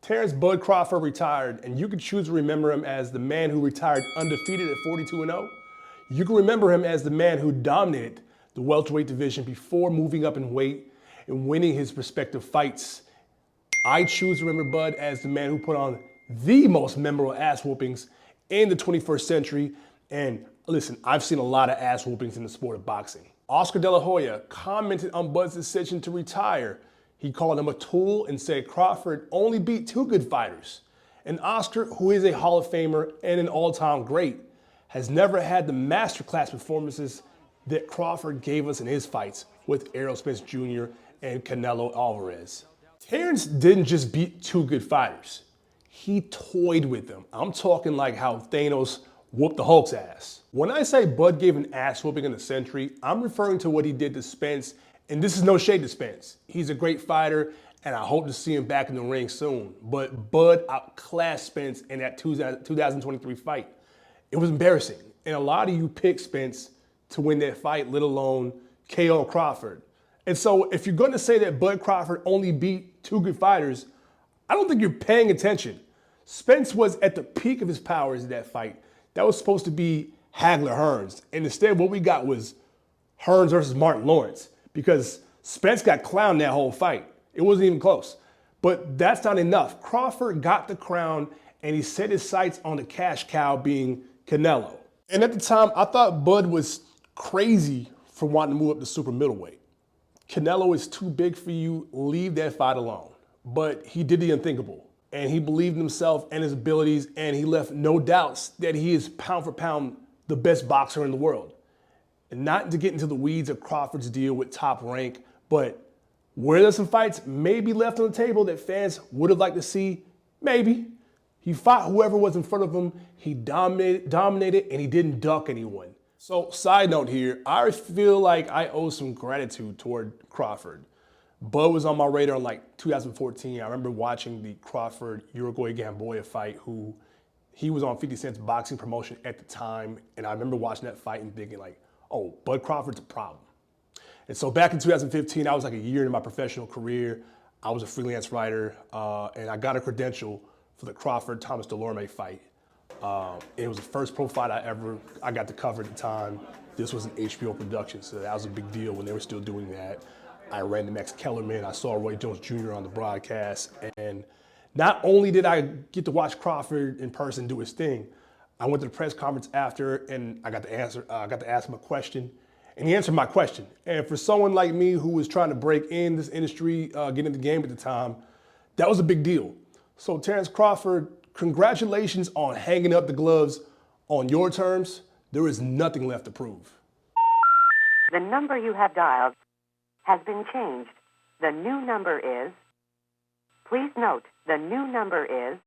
Terence Bud Crawford retired, and you can choose to remember him as the man who retired undefeated at 42-0. You can remember him as the man who dominated the welterweight division before moving up in weight and winning his respective fights. I choose to remember Bud as the man who put on the most memorable ass whoopings in the 21st century. And listen, I've seen a lot of ass whoopings in the sport of boxing. Oscar De La Hoya commented on Bud's decision to retire. He called him a tool and said Crawford only beat two good fighters. And Oscar, who is a Hall of Famer and an all-time great, has never had the masterclass performances that Crawford gave us in his fights with Errol Spence Jr. and Canelo Alvarez. Terence didn't just beat two good fighters. He toyed with them. I'm talking like how Thanos whooped the Hulk's ass. When I say Bud gave an ass whooping in the century, I'm referring to what he did to Spence, and this is no shade to Spence. He's a great fighter, and I hope to see him back in the ring soon. But Bud outclassed Spence in that 2023 fight. It was embarrassing, and a lot of you picked Spence to win that fight, let alone KO Crawford. And so if you're going to say that Bud Crawford only beat two good fighters, I don't think you're paying attention. Spence was at the peak of his powers in that fight. That was supposed to be Hagler-Hearns. And instead what we got was Hearns versus Martin Lawrence, because Spence got clowned that whole fight. It wasn't even close. But that's not enough. Crawford got the crown and he set his sights on the cash cow being Canelo. And at the time, I thought Bud was crazy for wanting to move up to super middleweight. Canelo is too big for you, leave that fight alone. But he did the unthinkable, and he believed in himself and his abilities, and he left no doubts that he is pound for pound the best boxer in the world. And not to get into the weeds of Crawford's deal with Top Rank, but were there some fights maybe left on the table that fans would have liked to see? Maybe. He fought whoever was in front of him, he dominated, and he didn't duck anyone. So, side note here, I feel like I owe some gratitude toward Crawford. Bud was on my radar in like 2014. I remember watching the Crawford-Uruguay-Gamboa fight, he was on 50 Cent's boxing promotion at the time, and I remember watching that fight and thinking like, oh, Bud Crawford's a problem. And so back in 2015, I was like a year into my professional career. I was a freelance writer, and I got a credential for the Crawford-Thomas Delorme fight. It was the first pro fight I got to cover at the time. This was an HBO production, so that was a big deal when they were still doing that. I ran the Max Kellerman. I saw Roy Jones Jr. on the broadcast, and not only did I get to watch Crawford in person do his thing, I went to the press conference after, and I got to ask him a question, and he answered my question. And for someone like me who was trying to break in this industry, get in the game at the time, that was a big deal. So Terence Crawford, congratulations on hanging up the gloves on your terms. There is nothing left to prove. The number you have dialed has been changed. The new number is, please note, the new number is